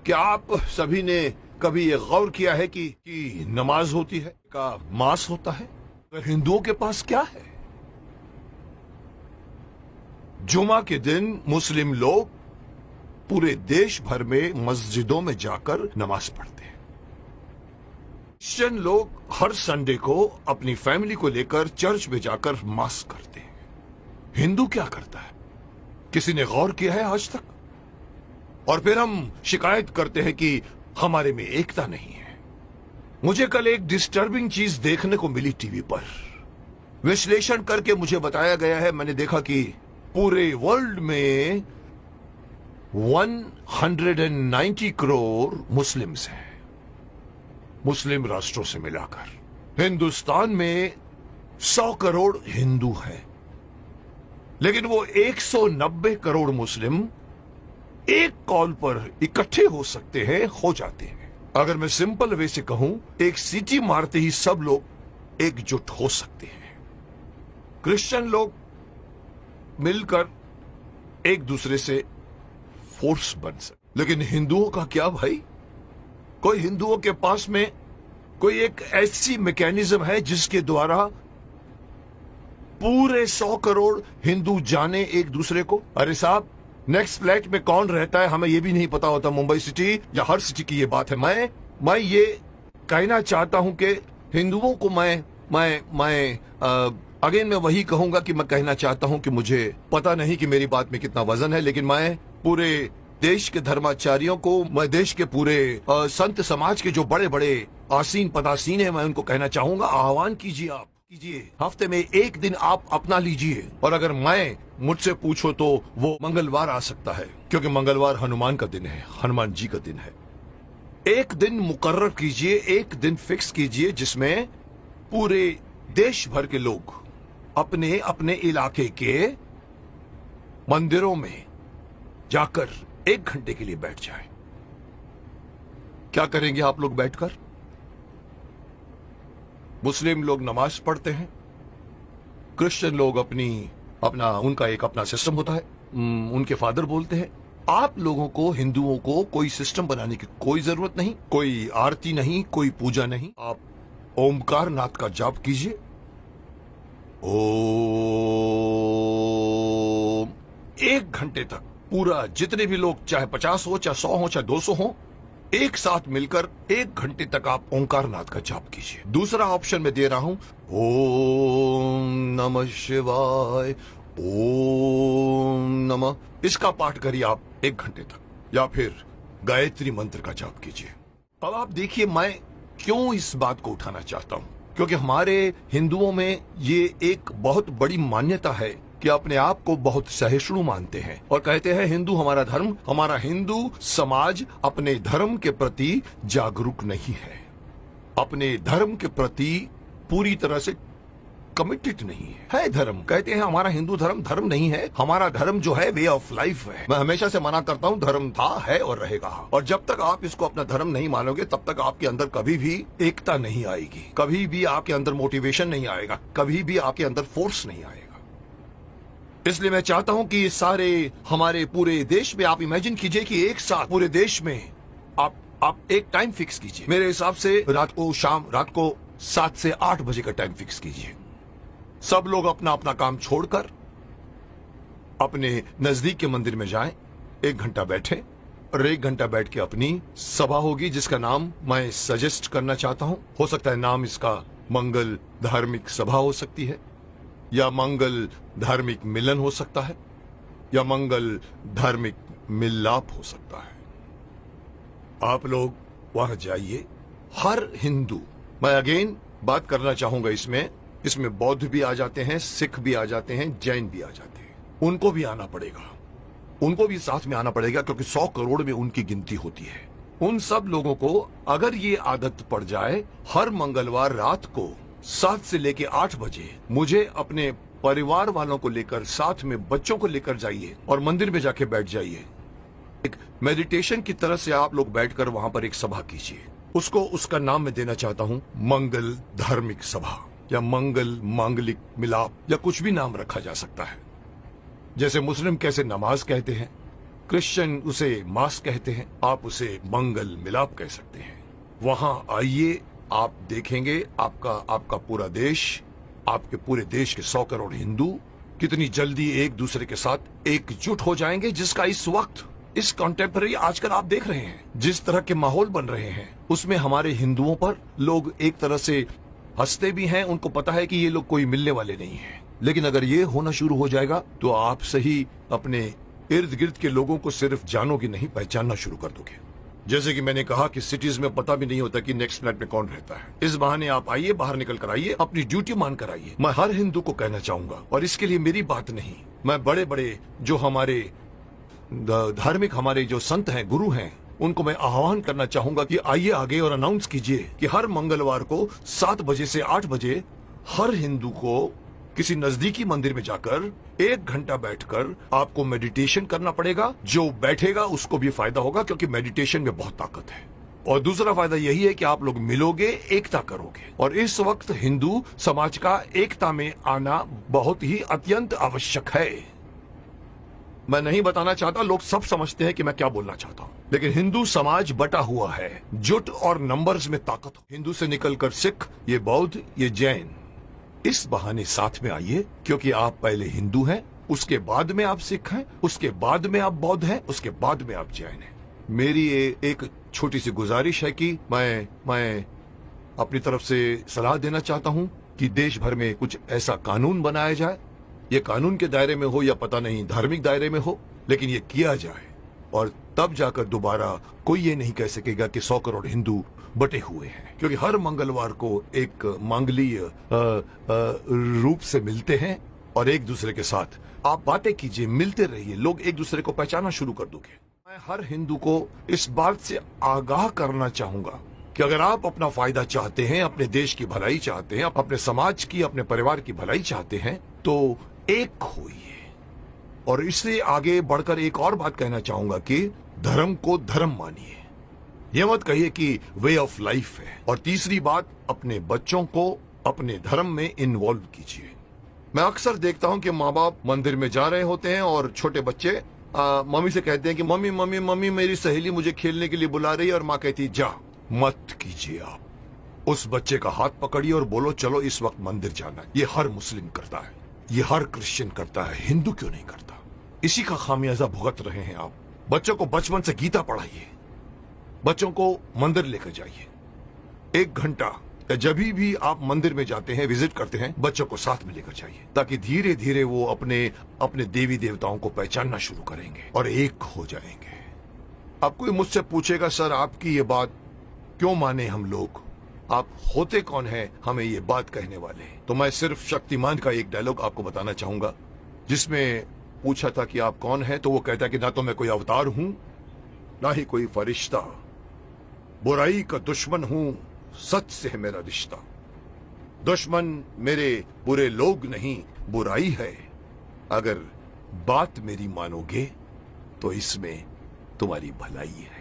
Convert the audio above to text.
क्या आप सभी ने कभी ये गौर किया है कि नमाज होती है का मास होता है? हिंदुओं के पास क्या है? जुमा के दिन मुस्लिम लोग पूरे देश भर में मस्जिदों में जाकर नमाज पढ़ते हैं। क्रिश्चियन लोग हर संडे को अपनी फैमिली को लेकर चर्च में जाकर मास करते हैं। हिंदू क्या करता है? किसी ने गौर किया है आज तक? और फिर हम शिकायत करते हैं कि हमारे में एकता नहीं है। मुझे कल एक डिस्टर्बिंग चीज देखने को मिली टीवी पर। विश्लेषण करके मुझे बताया गया है, मैंने देखा कि पूरे वर्ल्ड में 190 करोड़ मुस्लिम्स हैं, मुस्लिम राष्ट्रों से मिलाकर। हिंदुस्तान में 100 करोड़ हिंदू हैं, लेकिन वो 190 करोड़ मुस्लिम एक कॉल पर इकट्ठे हो सकते हैं, हो जाते हैं। अगर मैं सिंपल वे से कहूं, एक सीटी मारते ही सब लोग एकजुट हो सकते हैं। क्रिश्चियन लोग मिलकर एक दूसरे से फोर्स बन सकते, लेकिन हिंदुओं का क्या भाई? कोई हिंदुओं के पास में कोई एक ऐसी मैकेनिज्म है जिसके द्वारा पूरे 100 करोड़ हिंदू जाने एक दूसरे को? अरे साहब, नेक्स्ट फ्लैट में कौन रहता है हमें ये भी नहीं पता होता। मुंबई सिटी या हर सिटी की ये बात है। मैं ये कहना चाहता हूं कि हिंदुओं को अगेन मैं वही कहूंगा कि मैं कहना चाहता हूं कि मुझे पता नहीं कि मेरी बात में कितना वजन है, लेकिन मैं पूरे देश के धर्माचार्यों को, मैं देश के पूरे संत समाज के जो बड़े बड़े आसीन पदासीन है, मैं उनको कहना चाहूंगा, आह्वान कीजिए, आप कीजिए, हफ्ते में एक दिन आप अपना लीजिए। और अगर मुझसे पूछो तो वो मंगलवार आ सकता है, क्योंकि मंगलवार हनुमान का दिन है, हनुमान जी का दिन है। एक दिन मुकर्रर कीजिए, एक दिन फिक्स कीजिए जिसमें पूरे देश भर के लोग अपने अपने इलाके के मंदिरों में जाकर 1 घंटे के लिए बैठ जाएं। क्या करेंगे आप लोग बैठकर? मुस्लिम लोग नमाज पढ़ते हैं, क्रिश्चियन लोग उनका एक अपना सिस्टम होता है, उनके फादर बोलते हैं। आप लोगों को, हिंदुओं को, कोई सिस्टम बनाने की कोई जरूरत नहीं, कोई आरती नहीं, कोई पूजा नहीं। आप ओमकार नाथ का जाप कीजिए। ओम 1 घंटे तक पूरा, जितने भी लोग, चाहे 50 हो, चाहे 100 हो, चाहे 200 हो, एक साथ मिलकर 1 घंटे तक आप ओंकार नाथ का जाप कीजिए। दूसरा ऑप्शन मैं दे रहा हूं, ओम नमः शिवाय, ओम नमः, इसका पाठ करिए आप 1 घंटे तक, या फिर गायत्री मंत्र का जाप कीजिए। अब आप देखिए मैं क्यों इस बात को उठाना चाहता हूं, क्योंकि हमारे हिंदुओं में ये एक बहुत बड़ी मान्यता है कि अपने आप को बहुत सहिष्णु मानते हैं और कहते हैं हिंदू हमारा धर्म, हमारा हिंदू समाज अपने धर्म के प्रति जागरूक नहीं है, अपने धर्म के प्रति पूरी तरह से कमिटेड नहीं है। धर्म कहते हैं हमारा हिंदू धर्म धर्म नहीं है, हमारा धर्म जो है वे ऑफ लाइफ है। मैं हमेशा से मना करता हूं, धर्म था, है और रहेगा। और जब तक आप इसको अपना धर्म नहीं मानोगे तब तक आपके अंदर कभी भी एकता नहीं आएगी, कभी भी आपके अंदर मोटिवेशन नहीं आएगा, कभी भी आपके अंदर फोर्स नहीं आएगा। इसलिए मैं चाहता हूं कि सारे हमारे पूरे देश में आप इमेजिन कीजिए कि एक साथ पूरे देश में आप एक टाइम फिक्स कीजिए। मेरे हिसाब से रात को 7 से 8 बजे का टाइम फिक्स कीजिए। सब लोग अपना अपना काम छोड़कर अपने नजदीक के मंदिर में जाएं, 1 घंटा बैठे और 1 घंटा बैठ के अपनी सभा होगी, जिसका नाम मैं सजेस्ट करना चाहता हूं। हो सकता है नाम इसका मंगल धार्मिक सभा हो सकती है, या मंगल धार्मिक मिलन हो सकता है, या मंगल धार्मिक मिलाप हो सकता है। आप लोग वहां जाइए। हर हिंदू, मैं अगेन बात करना चाहूंगा, इसमें बौद्ध भी आ जाते हैं, सिख भी आ जाते हैं, जैन भी आ जाते हैं, उनको भी आना पड़ेगा, उनको भी साथ में आना पड़ेगा, क्योंकि 100 करोड़ में उनकी गिनती होती है। उन सब लोगों को अगर ये आदत पड़ जाए, हर मंगलवार रात को 7 से लेके 8 बजे मुझे अपने परिवार वालों को लेकर, साथ में बच्चों को लेकर जाइए और मंदिर में जाके बैठ जाइए। एक मेडिटेशन की तरह से आप लोग बैठकर वहां पर एक सभा कीजिए। उसका नाम मैं देना चाहता हूं मंगल धार्मिक सभा, या मंगल मांगलिक मिलाप, या कुछ भी नाम रखा जा सकता है। जैसे मुस्लिम कैसे नमाज कहते हैं, क्रिश्चियन उसे मास कहते हैं, आप उसे मंगल मिलाप कह सकते हैं। वहां आइए, आप देखेंगे आपका पूरा देश, आपके पूरे देश के 100 करोड़ हिंदू कितनी जल्दी एक दूसरे के साथ एकजुट हो जाएंगे, जिसका इस वक्त, इस कॉन्टेम्पररी आजकल आप देख रहे हैं जिस तरह के माहौल बन रहे हैं, उसमें हमारे हिंदुओं पर लोग एक तरह से हंसते भी हैं। उनको पता है कि ये लोग कोई मिलने वाले नहीं हैं, लेकिन अगर ये होना शुरू हो जाएगा तो आप सही अपने इर्द गिर्द के लोगों को सिर्फ जानोगे नहीं, पहचानना शुरू कर दोगे। जैसे कि मैंने कहा कि सिटीज में पता भी नहीं होता कि नेक्स्ट फ्लैट में कौन रहता है। इस बहाने आप आइए, बाहर निकल कर आइए, अपनी ड्यूटी मान कर आइए। मैं हर हिंदू को कहना चाहूंगा, और इसके लिए मेरी बात नहीं, मैं बड़े बड़े जो हमारे धार्मिक हमारे जो संत हैं, गुरु हैं, उनको मैं आह्वान करना चाहूंगा कि आइए आगे और अनाउंस कीजिए कि हर मंगलवार को 7 बजे से 8 बजे हर हिंदू को किसी नजदीकी मंदिर में जाकर 1 घंटा बैठकर आपको मेडिटेशन करना पड़ेगा। जो बैठेगा उसको भी फायदा होगा, क्योंकि मेडिटेशन में बहुत ताकत है। और दूसरा फायदा यही है कि आप लोग मिलोगे, एकता करोगे। और इस वक्त हिंदू समाज का एकता में आना बहुत ही अत्यंत आवश्यक है। मैं नहीं बताना चाहता, लोग सब समझते हैं कि मैं क्या बोलना चाहता हूं, लेकिन हिंदू समाज बटा हुआ है। जुट और नंबर्स में ताकत हो। हिंदू से निकलकर सिख, ये बौद्ध, ये जैन, इस बहाने साथ में आइए, क्योंकि आप पहले हिंदू हैं, उसके बाद में आप सिख हैं, उसके बाद में आप बौद्ध हैं, उसके बाद में आप जैन हैं। मेरी एक छोटी सी गुजारिश है कि मैं अपनी तरफ से सलाह देना चाहता हूं कि देश भर में कुछ ऐसा कानून बनाया जाए, ये कानून के दायरे में हो या पता नहीं धार्मिक दायरे में हो, लेकिन ये किया जाए, और तब जाकर दोबारा कोई ये नहीं कह सकेगा कि 100 करोड़ हिंदू बटे हुए हैं। क्योंकि हर मंगलवार को एक मांगलीय रूप से मिलते हैं और एक दूसरे के साथ आप बातें कीजिए, मिलते रहिए, लोग एक दूसरे को पहचानना शुरू कर दोगे। मैं हर हिंदू को इस बात से आगाह करना चाहूंगा कि अगर आप अपना फायदा चाहते हैं, अपने देश की भलाई चाहते हैं, अपने समाज की, अपने परिवार की भलाई चाहते हैं, तो एक होइए। और इससे आगे बढ़कर एक और बात कहना चाहूंगा कि धर्म को धर्म मानिए, यह मत कहिए कि वे ऑफ लाइफ है। और तीसरी बात, अपने बच्चों को अपने धर्म में इन्वॉल्व कीजिए। मैं अक्सर देखता हूं कि माँ बाप मंदिर में जा रहे होते हैं और छोटे बच्चे मम्मी से कहते हैं कि मम्मी मम्मी मम्मी मेरी सहेली मुझे खेलने के लिए बुला रही है, और माँ कहती है जा मत कीजिए। आप उस बच्चे का हाथ पकड़िए और बोलो चलो इस वक्त मंदिर जाना है। ये हर मुस्लिम करता है, ये हर क्रिश्चियन करता है, हिंदू क्यों नहीं करता? इसी का खामियाजा भुगत रहे हैं आप। बच्चों को बचपन से गीता पढ़ाइए, बच्चों को मंदिर लेकर जाइए। 1 घंटा जब भी आप मंदिर में जाते हैं, विजिट करते हैं, बच्चों को साथ में लेकर जाइए, ताकि धीरे धीरे वो अपने देवी देवताओं को पहचानना शुरू करेंगे और एक हो जाएंगे। अब कोई मुझसे पूछेगा सर आपकी ये बात क्यों माने हम लोग, आप होते कौन हैं हमें ये बात कहने वाले? तो मैं सिर्फ शक्तिमान का एक डायलॉग आपको बताना चाहूंगा, जिसमें पूछा था कि आप कौन हैं, तो वो कहता है कि ना तो मैं कोई अवतार हूं, ना ही कोई फरिश्ता, बुराई का दुश्मन हूं, सच से है मेरा रिश्ता। दुश्मन मेरे बुरे लोग नहीं, बुराई है। अगर बात मेरी मानोगे तो इसमें तुम्हारी भलाई है।